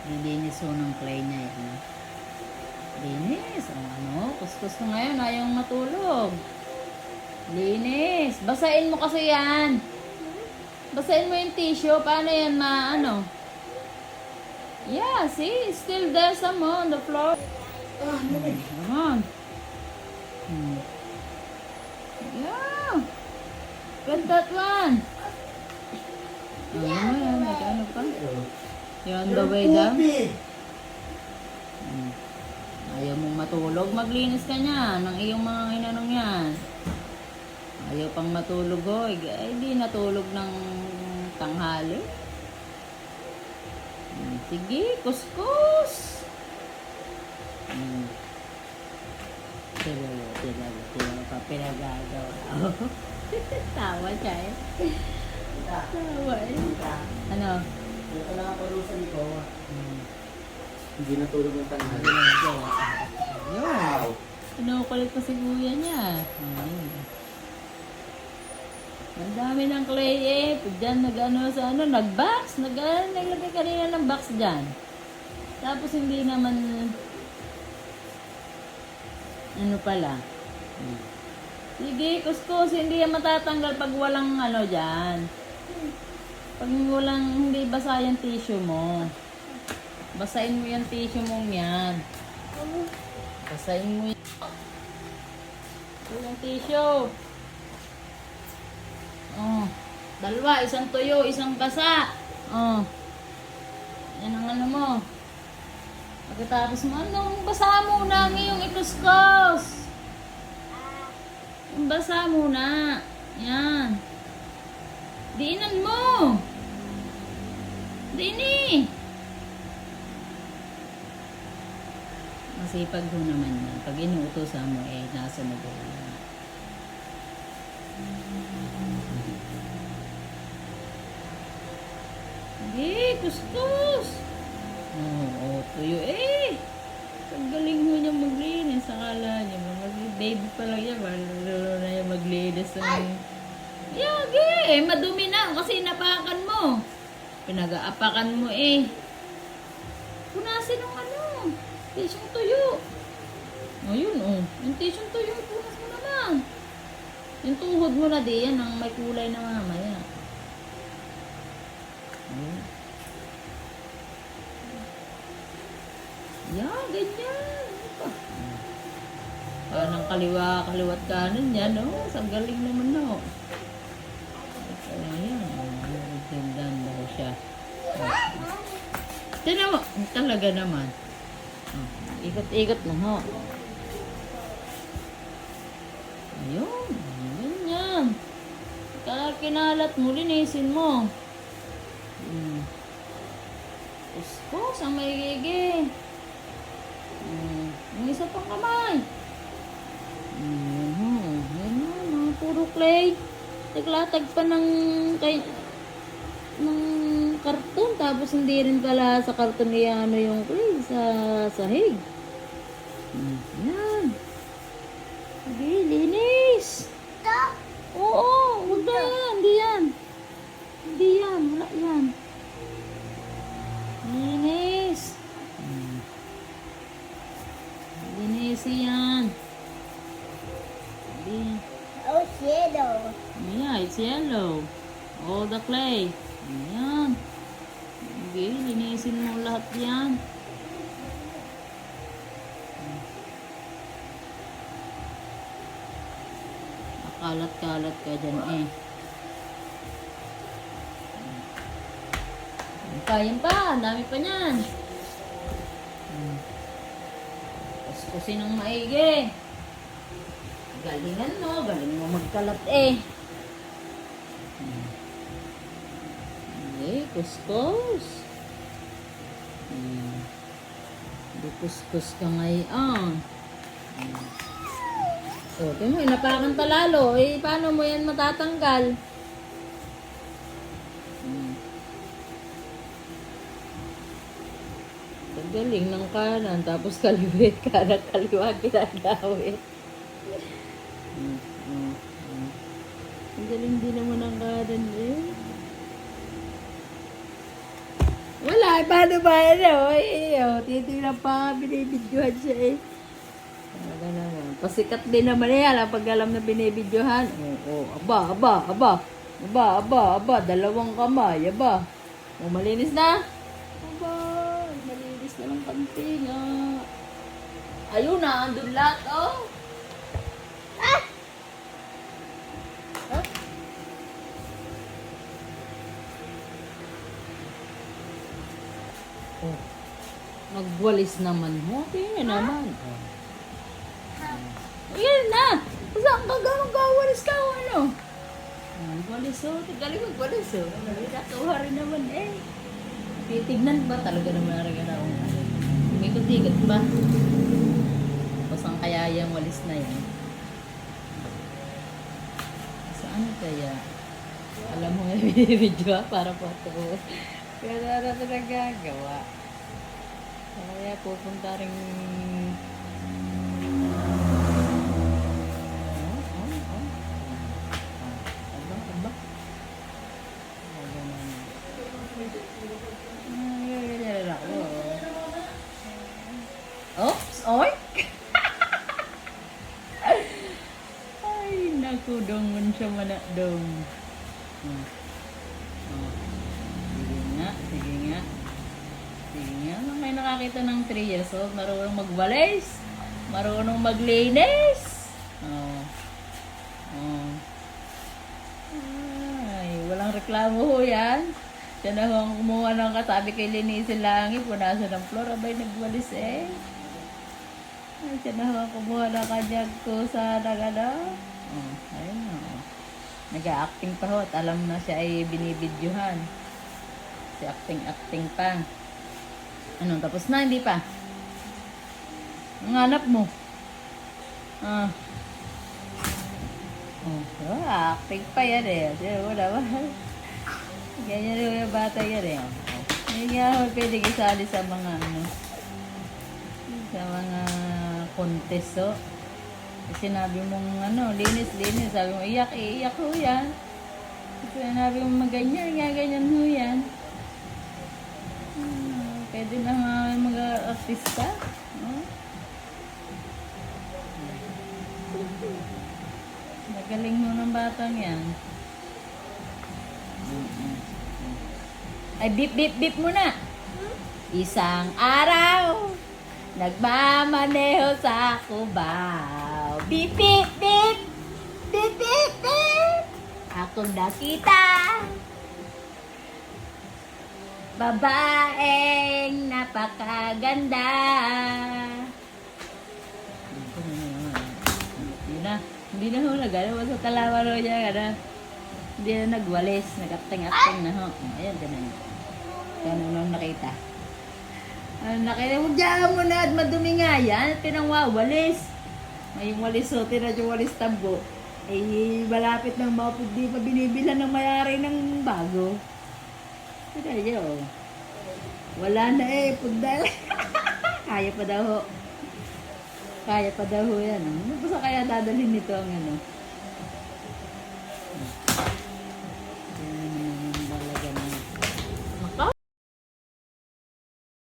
Lilinis ho ng clay niya yan. Linis. O ano, kuskus ko ngayon, ayaw matulog. Linis. Basain mo kasi yan. Basain mo yung tissue. Paano yan maano? Yeah, see? Still there some more on the floor. Come on. Yeah. Get that one. Ano mo yan? Nag-ano pa? You're on the way down? Ayaw mong matulog, maglinis ka niya ng iyong mga inanong yan. Ayaw pang matulog ho, ay di natulog ng tanghali. Sige, kuskus. Tila pa pinagagawa. Tawa siya eh. Tawa eh. Ano? Ito lang ako doon sa Nicoa. Hindi natulog ng tanghali. Yun. Pinukulit pa si kuya niya. Ang dami ng clay eh. Diyan nag-ano sa ano, nag-box. Naglagay kanina ng box dyan. Tapos hindi naman ano pala. Sige, kuskus. Hindi yan matatanggal pag walang ano dyan. Pag walang hindi basa yung tissue mo. Basahin mo yung tissue mong yan. Basahin mo yung tissue. Oh, dalawa, isang tuyo, isang basa. Oh. Yan ang ano mo. Pagkatapos mo, anong basa muna ang iyong ikuskus. Yung basa muna. Yan. Diinan mo. Diini. Masipag ho naman yan. Pag inuutosan mo, eh, nasa na doon yan. Sige, kuskus. Oo, tuyo eh. Ang galing mo niya maglinis. Akala niya, baby pa lang yan. Malulolo na yan maglinis. Yagi, madumi na kasi napakan mo. Pinag-aapakan mo eh. Punasin ng ano. Tisyong tuyo. Ayun oh. Yung tisyong tuyo, punas mo naman. Yung tuhod mo na di yan, ang may kulay na mamaya. Yan, ganyan. Parang kaliwat kanan yan, no? Ang galing naman, no? Ayan, gandaan daw siya. Tinan mo, talaga naman. Ikot-ikot mo, ho. Ayun, ganyan. Kinalat mo, linisin mo. Kuskus, ang maigigi. Yung isa pang kamay. Mga puro clay. Naglatag pa ng karton. Tapos hindi rin pala sa karton ano yung clay. Sa sahig. Yan. Sige, linis. Oo, huwag na yan. Hindi yan. Hindi yan. Wala yan. Linis. Linis yan. Oh, yellow. Yeah, it's yellow. All the clay. Ayan. Okay, linisin mo lahat yan. Kalat-kalat ka dyan eh. Kain pa, ang dami pa niyan. Kuskusin ng maigi. Galingan mo, galing mo magkalat eh. Okay, kuskus. Kuskus ka ngayon. O, tingnan mo, inapakan pa lalo. Eh, paano mo yan matatanggal? Galing ng kanan, tapos kaliwit, kanan, kaliwa, ginagawin. Ang galing din naman ang kanan eh. Wala Ay, paano ba ano? Titignan pa nga, binibidyohan siya eh. Talaga naman. Pasikat din naman eh, pag alam na binibidyohan. Aba, dalawang kamay, aba. Malinis na? Aba, malinis na lang kanti nga. Ayun na, andun lahat, oh. Ah! Huh? Oh. Nagwalis naman mo. Tingnan naman. Oh. Ayan na. Saan ka ganun kawalis ka o ano? Nagwalis o. Galing magwalis o. Nakuha rin naman eh. Titignan ba talaga naman rin na akong ano? Umikot-ikot ba? Basang kaya yung walis na yan. Saan kaya? Alam mo nga video para po ito. Kaya na ito nagagawa. Kaya pupunta rin... Aba. Oops! Oy! Ay, naku, dong siya manadong. Sige nga. May nakakita ng 3 years old, marunong magwalis, marunong maglinis. Ay, walang reklamo ho yan. Siya na ho ang kumuha ng katabi kay linisin langit, punasan ng floor, abay nagwalis eh. Ay, siya na ho ang kumuha ng kanyang kusa ng ano. Ayun na. Nag-acting pa ho at alam na siya ay binibidyohan. Si acting pa. Ano, tapos na, hindi pa? Ang hanap mo? Acting pa yan eh. Wala ba? Ganyan rin yung bata yan eh. Hindi nga ako pwede isali sa mga ano, sa mga contest oh. Sinabi mong ano, linis. Sabi mo, iyak ho yan. Sinabi mo ganyan ho yan. Pwede na nga mga artista. Magaling mo ng batang yan. Ay, beep muna. Isang araw, nagmamaneho sa Cubao. Beep. Akong nakita babaeng napakaganda. Hindi na ho nagano sa talawa ro niya kada. Hindi na nagwalis, nag-acting na ho. Ayan ganun. Ganun nung nakita. Nakita mo diyan mo na at madumi nga yan, pinangwawalis. Yung walis ho, yung walis tambo. Eh malapit ng mapud, di pa binibilan ng mayari ng bago. Kaya wala na eh, pundal. Kaya pa daw ho yan. Ano pa sa kaya dadalhin nito ang ano?